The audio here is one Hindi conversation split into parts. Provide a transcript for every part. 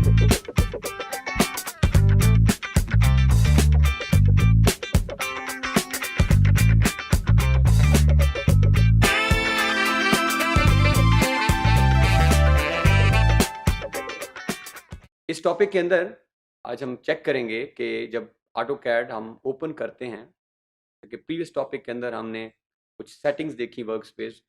इस टॉपिक के अंदर आज हम चेक करेंगे कि जब ऑटोकैड हम ओपन करते हैं, कि प्रीवियस टॉपिक के अंदर हमने कुछ सेटिंग्स देखी वर्कस्पेस।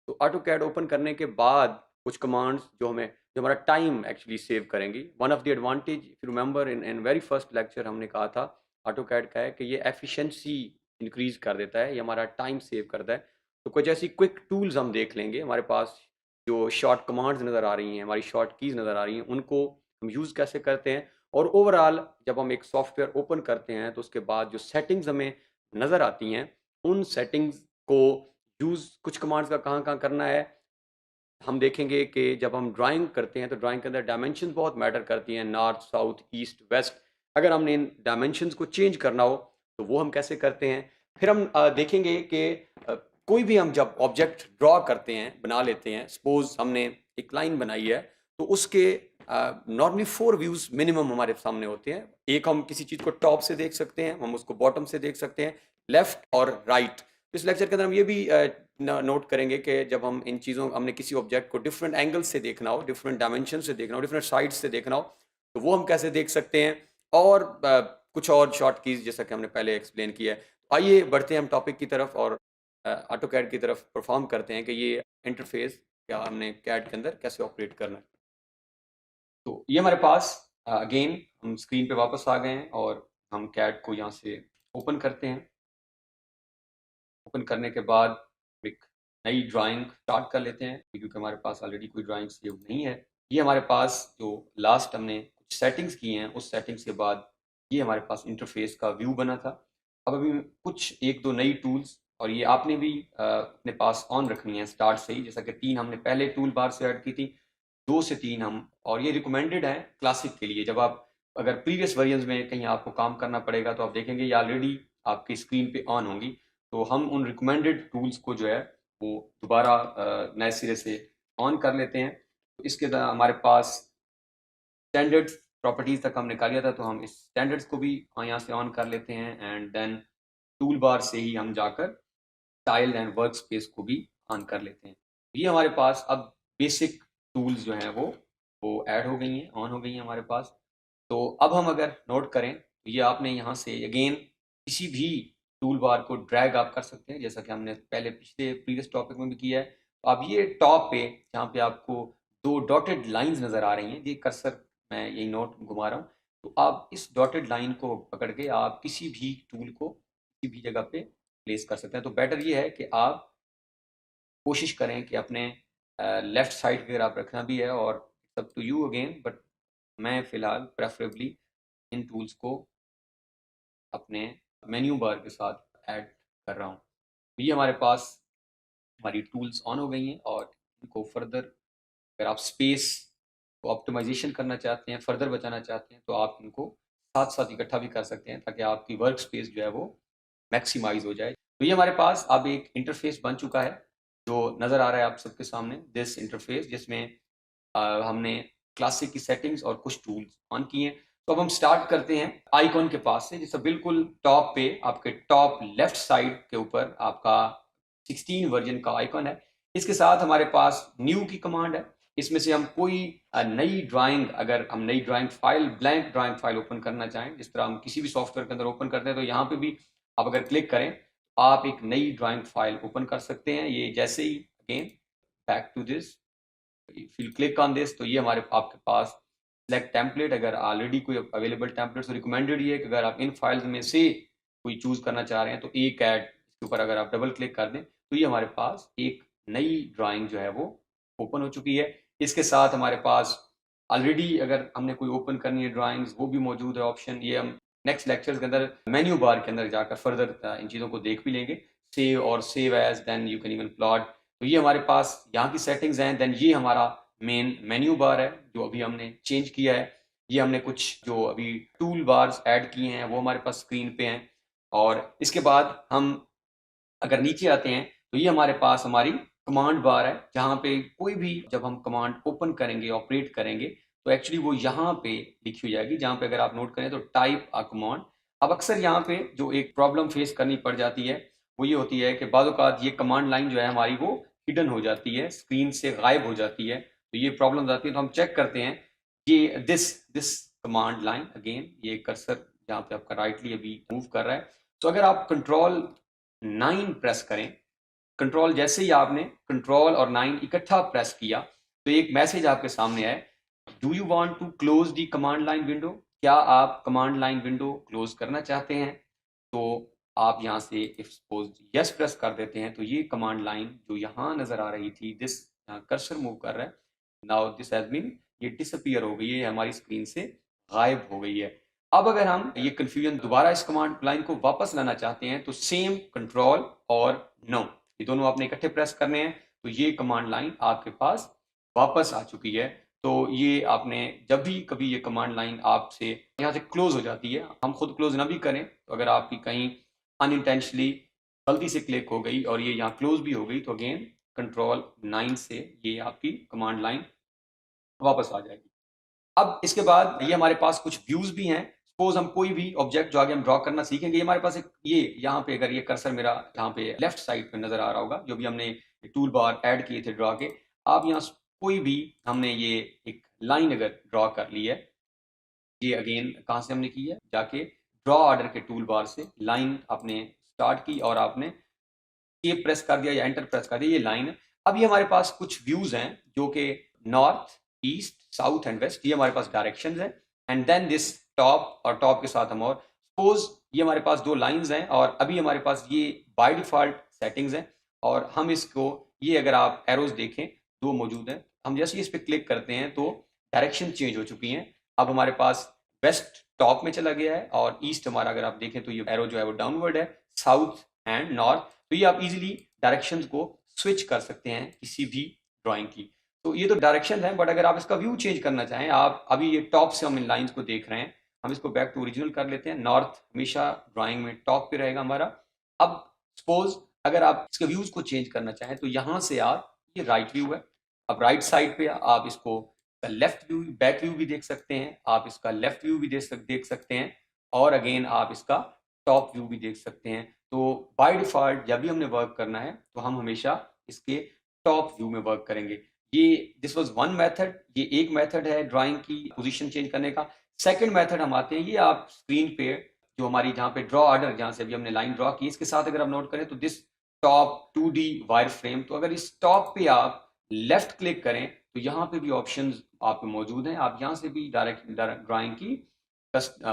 तो ऑटोकैड ओपन करने के बाद कुछ कमांड्स जो हमारा टाइम एक्चुअली सेव करेंगी। One of the advantage, if you remember, in very first lecture हमने कहा था ऑटोकैड का है कि ये एफिशिएंसी इंक्रीज कर देता है, ये हमारा टाइम सेव करता है। तो कुछ ऐसी क्विक टूल्स हम देख लेंगे। हमारे पास जो शॉर्ट कमांड्स नज़र आ रही हैं, हमारी शॉर्ट कीज़ नज़र आ रही हैं, उनको हम यूज़ कैसे करते हैं। और ओवरऑल जब हम एक सॉफ्टवेयर ओपन करते हैं तो उसके बाद जो सेटिंग्स हमें नज़र आती हैं, उन सेटिंग्स को यूज़ कुछ कमांड्स का कहाँ-कहाँ करना है, हम देखेंगे कि जब हम ड्राइंग करते हैं तो ड्राइंग के अंदर डायमेंशंस बहुत मैटर करती हैं, नॉर्थ, साउथ, ईस्ट, वेस्ट। अगर हमने इन डायमेंशंस को चेंज करना हो तो वो हम कैसे करते हैं। फिर हम देखेंगे कि कोई भी हम जब ऑब्जेक्ट ड्रॉ करते हैं, बना लेते हैं, सपोज हमने एक लाइन बनाई है तो उसके नॉर्मली 4 व्यूज़ मिनिमम हमारे सामने होते हैं। एक हम किसी चीज़ को टॉप से देख सकते हैं, हम उसको बॉटम से देख सकते हैं, लेफ्ट और राइट। इस लेक्चर के अंदर हम ये भी नोट करेंगे कि जब हम इन चीज़ों हमने किसी ऑब्जेक्ट को डिफरेंट एंगल से देखना हो, डिफरेंट डायमेंशन से देखना हो, डिफरेंट साइड्स से देखना हो, तो वो हम कैसे देख सकते हैं। और कुछ और शॉर्ट कीज़ जैसा कि हमने पहले एक्सप्लेन किया है। आइए बढ़ते हैं हम टॉपिक की तरफ और ऑटोकैड की तरफ परफॉर्म करते हैं कि ये इंटरफेस क्या हमने कैड के अंदर कैसे ऑपरेट करना है। तो ये हमारे पास अगेन हम स्क्रीन पे वापस आ गए हैं और हम कैड को यहाँ से ओपन करते हैं। ओपन करने के बाद एक नई ड्राइंग स्टार्ट कर लेते हैं क्योंकि हमारे पास ऑलरेडी कोई ड्राइंग सेव नहीं है। ये हमारे पास जो लास्ट हमने कुछ सेटिंग्स की हैं, उस सेटिंग्स के बाद ये हमारे पास इंटरफेस का व्यू बना था। अब अभी कुछ एक दो नई टूल्स, और ये आपने भी अपने पास ऑन रखनी है स्टार्ट से ही, जैसा कि 3 हमने पहले टूल बार से ऐड की थी, 2 से 3 हम, और ये रिकमेंडेड है क्लासिक के लिए। जब आप अगर प्रीवियस वर्जन्स में कहीं आपको काम करना पड़ेगा तो आप देखेंगे ये ऑलरेडी आपकी स्क्रीन पे ऑन होंगी। तो हम उन रिकमेंडेड टूल्स को जो है वो दोबारा नए सिरे से ऑन कर लेते हैं। तो इसके हमारे पास स्टैंडर्ड्स प्रॉपर्टीज तक हमने कर लिया था, तो हम इस स्टैंडर्ड्स को भी यहाँ से ऑन कर लेते हैं एंड देन टूल बार से ही हम जाकर स्टाइल एंड वर्क स्पेस को भी ऑन कर लेते हैं। ये हमारे पास अब बेसिक टूल्स जो हैं वो ऐड हो गई हैं, ऑन हो गई हैं हमारे पास। तो अब हम अगर नोट करें तो ये आपने यहाँ से अगेन किसी भी टूल बार को ड्रैग आप कर सकते हैं, जैसा कि हमने पहले पिछले प्रीवियस टॉपिक में भी किया है। अब ये टॉप पे जहाँ पे आपको 2 डॉटेड लाइंस नज़र आ रही हैं, ये कर्सर मैं यही नोट घुमा रहा हूँ, तो आप इस डॉटेड लाइन को पकड़ के आप किसी भी टूल को किसी भी जगह पे प्लेस कर सकते हैं। तो बेटर ये है कि आप कोशिश करें कि अपने लेफ्ट साइड अगर आप रखना भी है, और सब टू यू अगेन, बट मैं फ़िलहाल प्रेफरेबली इन टूल्स को अपने मेन्यू बार के साथ ऐड कर रहा हूँ। तो ये हमारे पास हमारी टूल्स ऑन हो गई हैं, और इनको फर्दर अगर आप स्पेस को ऑप्टिमाइजेशन करना चाहते हैं, फर्दर बचाना चाहते हैं, तो आप इनको साथ-साथ इकट्ठा भी कर सकते हैं ताकि आपकी वर्क स्पेस जो है वो मैक्सिमाइज़ हो जाए। तो ये हमारे पास अब एक इंटरफेस बन चुका है, जो नज़र आ रहा है आप सबके सामने, दिस इंटरफेस, जिसमें हमने क्लासिक की सेटिंग्स और कुछ टूल्स ऑन किए हैं। तो अब हम स्टार्ट करते हैं आइकॉन के पास से, जैसे बिल्कुल टॉप पे आपके टॉप लेफ्ट साइड के ऊपर आपका 16 वर्जन का आइकॉन है। इसके साथ हमारे पास न्यू की कमांड है। इसमें से हम कोई नई ड्राइंग, अगर हम नई drawing file, blank drawing file open करना चाहें, जिस तरह हम किसी भी सॉफ्टवेयर के अंदर ओपन करते हैं, तो यहाँ पे भी आप अगर क्लिक करें आप एक नई ड्राइंग फाइल ओपन कर सकते हैं। ये जैसे ही again back to this, if you click on this, तो ये हमारे आपके पास सिलेक्ट टेम्पलेट, अगर ऑलरेडी कोई अवेलेबल टेम्पलेट, तो रिकमेंडेड ये है कि अगर आप इन फाइल्स में से कोई चूज करना चाह रहे हैं तो एक ऐड इसके ऊपर अगर आप डबल क्लिक कर दें तो ये हमारे पास एक नई ड्राइंग जो है वो ओपन हो चुकी है। इसके साथ हमारे पास ऑलरेडी अगर हमने कोई ओपन करनी है ड्राइंग्स, वो भी मौजूद है ऑप्शन। ये हम नेक्स्ट लेक्चर्स के अंदर मेन्यू बार के अंदर जाकर फर्दर इन चीज़ों को देख भी लेंगे। सेव और save as, then you can even plot. तो ये हमारे पास यहाँ की सेटिंग्स हैं। देन ये हमारा मेन मेन्यू बार है जो अभी हमने चेंज किया है। ये हमने कुछ जो अभी टूल बार्स ऐड किए हैं वो हमारे पास स्क्रीन पे हैं। और इसके बाद हम अगर नीचे आते हैं तो ये हमारे पास हमारी कमांड बार है, जहाँ पे कोई भी जब हम कमांड ओपन करेंगे, ऑपरेट करेंगे, तो एक्चुअली वो यहाँ पे लिखी हो जाएगी, जहाँ पे अगर आप नोट करें तो टाइप अ कमांड। अब अक्सर यहाँ पे जो एक प्रॉब्लम फेस करनी पड़ जाती है वो ये होती है कि बाद औक़ात ये कमांड लाइन जो है हमारी वो हिडन हो जाती है, स्क्रीन से गायब हो जाती है, तो ये प्रॉब्लम आती है। तो हम चेक करते हैं ये दिस कमांड लाइन, अगेन ये कर्सर जहाँ पे आपका राइटली अभी मूव कर रहा है। तो अगर आप कंट्रोल 9 प्रेस करें, कंट्रोल जैसे ही आपने कंट्रोल और 9 इकट्ठा प्रेस किया तो एक मैसेज आपके सामने आए, do you want to close the command line window? क्या आप कमांड लाइन विंडो क्लोज करना चाहते हैं? तो आप यहाँ से इफ सपोज यस प्रेस कर देते हैं तो ये कमांड लाइन जो यहाँ नजर आ रही थी, दिस यहाँ कर्सर मूव कर रहा है, नाउ दिस हैज बीन, ये डिसअपीयर हो गई है, हमारी स्क्रीन से गायब हो गई है। अब अगर हम ये कंफ्यूजन दोबारा इस कमांड लाइन को वापस लाना चाहते हैं तो सेम कंट्रोल और नो ये दोनों आपने इकट्ठे प्रेस करने हैं, तो ये कमांड लाइन आपके पास वापस आ चुकी है। तो ये आपने जब भी कभी ये कमांड लाइन आपसे यहाँ से क्लोज हो जाती है, हम खुद क्लोज ना भी करें, तो अगर आपकी कहीं अनइंटेंशनली गलती से क्लिक हो गई और ये यहाँ क्लोज भी हो गई तो अगेन कंट्रोल 9 से ये आपकी कमांड लाइन वापस आ जाएगी। अब इसके बाद ये हमारे पास कुछ व्यूज भी हैं। सपोज हम कोई भी ऑब्जेक्ट जो आगे हम ड्रॉ करना सीखेंगे, ये हमारे पास एक ये यहाँ पे अगर ये कर्सर मेरा यहाँ पे लेफ्ट साइड पे नजर आ रहा होगा, जो भी हमने टूल बार ऐड किए थे ड्रॉ के, आप यहाँ कोई भी हमने ये एक लाइन अगर ड्रॉ कर ली है, ये अगेन कहाँ से हमने की है, जाके ड्रॉ ऑर्डर के टूल बार से लाइन आपने स्टार्ट की और आपने ये प्रेस कर दिया या एंटर प्रेस कर दिया, ये लाइन है। अब ये हमारे पास कुछ व्यूज हैं जो कि north, east, south and west, ये हमारे पास डायरेक्शंस हैं। एंड देन दिस टॉप, और टॉप के साथ हम और सपोज ये हमारे पास दो लाइंस हैं और अभी हमारे पास ये बाय डिफॉल्ट सेटिंग्स हैं और हम इसको, ये अगर आप एरोज देखें दो मौजूद हैं, हम जैसे ही इस पर क्लिक करते हैं तो डायरेक्शन चेंज हो चुकी हैं। अब हमारे पास वेस्ट टॉप में चला गया है और ईस्ट हमारा अगर आप देखें तो ये एरो जो है वो डाउनवर्ड है, साउथ एंड नॉर्थ। तो ये आप इजीली डायरेक्शंस को स्विच कर सकते हैं किसी भी ड्राइंग की। तो ये तो डायरेक्शन है, बट अगर आप इसका व्यू चेंज करना चाहें, आप अभी ये टॉप से हम इन लाइंस को देख रहे हैं, हम इसको बैक टू ओरिजिनल कर लेते हैं। नॉर्थ हमेशा ड्राइंग में टॉप पे रहेगा हमारा। अब सपोज अगर आप इसके व्यूज को चेंज करना चाहें तो यहां से आप, ये राइट व्यू है, अब राइट साइड पे आप इसको लेफ्ट व्यू, बैक व्यू भी देख सकते हैं, आप इसका लेफ्ट व्यू भी देख सकते हैं और अगेन आप इसका टॉप व्यू भी देख सकते हैं। तो बाय डिफॉल्ट जब भी हमने वर्क करना है तो हम हमेशा इसके टॉप व्यू में वर्क करेंगे। ये दिस वाज वन मेथड, ये एक मेथड है ड्राइंग की पोजीशन चेंज करने का। सेकंड मेथड हम आते हैं, ये आप स्क्रीन पे जो हमारी जहाँ पे ड्रॉ ऑर्डर, जहाँ से अभी हमने लाइन ड्रॉ की, इसके साथ अगर आप नोट करें तो this top 2D wire frame, तो अगर इस टॉप पे आप लेफ्ट क्लिक करें तो यहाँ पे भी ऑप्शंस आप मौजूद हैं। आप यहाँ से भी डायरेक्ट ड्राइंग की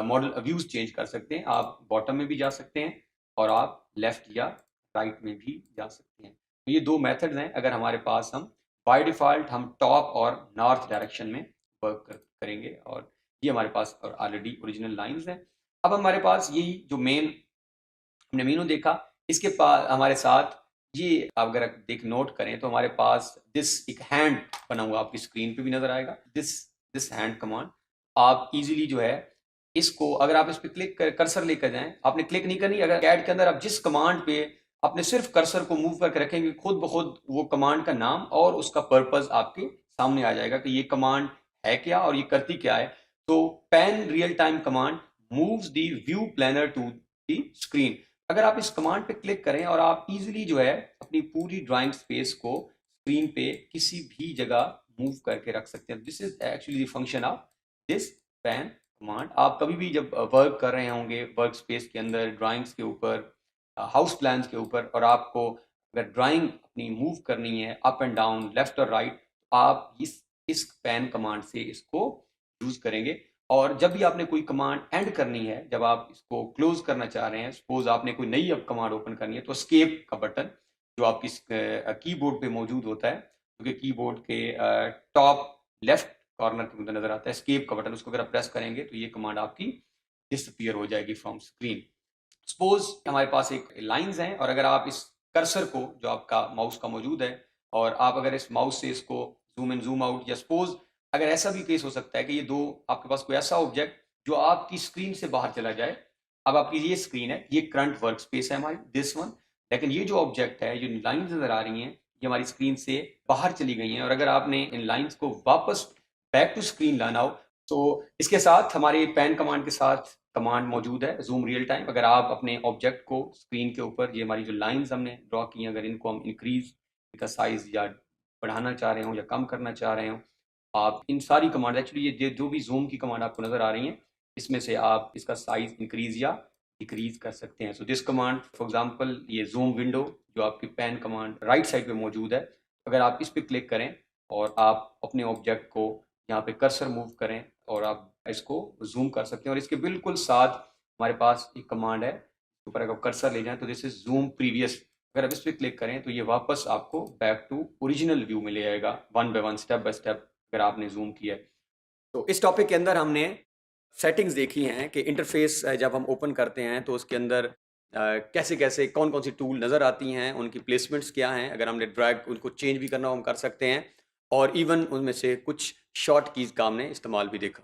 मॉडल व्यूज चेंज कर सकते हैं। आप बॉटम में भी जा सकते हैं और आप लेफ्ट या राइट में भी जा सकते हैं। तो ये दो मेथड्स हैं। अगर हमारे पास हम बाय डिफॉल्ट हम टॉप और नॉर्थ डायरेक्शन में वर्क करेंगे और ये हमारे पास और ऑलरेडी ओरिजिनल लाइंस हैं। अब हमारे पास यही जो मेन हमने मेनू देखा, इसके पास हमारे साथ ये आप अगर देख नोट करें तो हमारे पास दिस एक हैंड बना हुआ आपकी स्क्रीन पे भी नजर आएगा, दिस हैंड कमांड। आप इजीली जो है इसको, अगर आप इस पे क्लिक कर कर्सर लेकर जाएं, आपने क्लिक नहीं करनी, अगर कैड के अंदर आप जिस कमांड पे अपने सिर्फ कर्सर को मूव करके रखेंगे, खुद ब खुद वो कमांड का नाम और उसका पर्पस आपके सामने आ जाएगा कि ये कमांड है क्या और ये करती क्या है। तो pan real time command moves the view planner to the screen. अगर आप इस कमांड पे क्लिक करें और आप इजीली जो है अपनी पूरी ड्राइंग स्पेस को स्क्रीन पे किसी भी जगह मूव करके रख सकते हैं। This is actually the function of this pan command. आप कभी भी जब वर्क कर रहे होंगे वर्क स्पेस के अंदर ड्राइंग्स के ऊपर, हाउस प्लान्स के ऊपर, और आपको अगर ड्राइंग अपनी मूव करनी है अप एंड डाउन, लेफ्ट और राइट, आप इस पैन कमांड से इसको यूज करेंगे। और जब भी आपने कोई कमांड एंड करनी है, जब आप इसको क्लोज करना चाह रहे हैं, सपोज आपने कोई नई अब कमांड ओपन करनी है, तो एस्केप का बटन जो आपकी कीबोर्ड पे मौजूद होता है, क्योंकि कीबोर्ड के टॉप लेफ्ट कॉर्नर के अंदर नजर आता है एस्केप का बटन, उसको अगर आप प्रेस करेंगे तो ये कमांड आपकी डिसअपीयर हो जाएगी फ्रॉम स्क्रीन। सपोज हमारे पास एक लाइंस हैं और अगर आप इस कर्सर को जो आपका माउस का मौजूद है और आप अगर इस माउस से इसको जूम इन जूम आउट, या सपोज अगर ऐसा भी केस हो सकता है कि ये दो आपके पास कोई ऐसा ऑब्जेक्ट जो आपकी स्क्रीन से बाहर चला जाए। अब आपकी ये स्क्रीन है, ये करंट वर्क स्पेस है हमारी, दिस वन, लेकिन ये जो ऑब्जेक्ट है, जो लाइंस नजर आ रही हैं, ये हमारी स्क्रीन से बाहर चली गई हैं और अगर आपने इन लाइंस को वापस बैक टू स्क्रीन ला नाउ। तो इसके साथ हमारे पैन कमांड के साथ कमांड मौजूद है जूम रियल टाइम। अगर आप अपने ऑब्जेक्ट को स्क्रीन के ऊपर, ये हमारी जो लाइंस हमने ड्रॉ की हैं, अगर इनको हम इंक्रीज इनका साइज या बढ़ाना चाह रहे हो या कम करना चाह रहे हो, आप इन सारी कमांड, एक्चुअली ये जो भी जूम की कमांड आपको नजर आ रही हैं, इसमें से आप इसका साइज इंक्रीज या डिक्रीज कर सकते हैं। So this command for example, ये जूम विंडो जो आपकी पैन कमांड राइट साइड पे मौजूद है, अगर आप इस पे क्लिक करें और आप अपने ऑब्जेक्ट को यहाँ पे कर्सर मूव करें और आप इसको जूम कर सकते हैं। और इसके बिल्कुल साथ हमारे पास एक कमांड है, ऊपर अगर कर्सर ले जाएं तो दिस इज जूम प्रीवियस। अगर आप इस पे क्लिक करें तो ये वापस आपको बैक टू ओरिजिनल व्यू में ले आएगा, one by one, step by step, अगर आपने जूम किया। तो इस टॉपिक के अंदर हमने सेटिंग्स देखी हैं कि इंटरफेस जब हम ओपन करते हैं तो उसके अंदर कैसे कैसे कौन कौन सी टूल नज़र आती हैं, उनकी प्लेसमेंट्स क्या हैं, अगर हमने ड्रैग उनको चेंज भी करना हो हम कर सकते हैं, और इवन उनमें से कुछ शॉर्ट कीज़ का हमने इस्तेमाल भी देखा।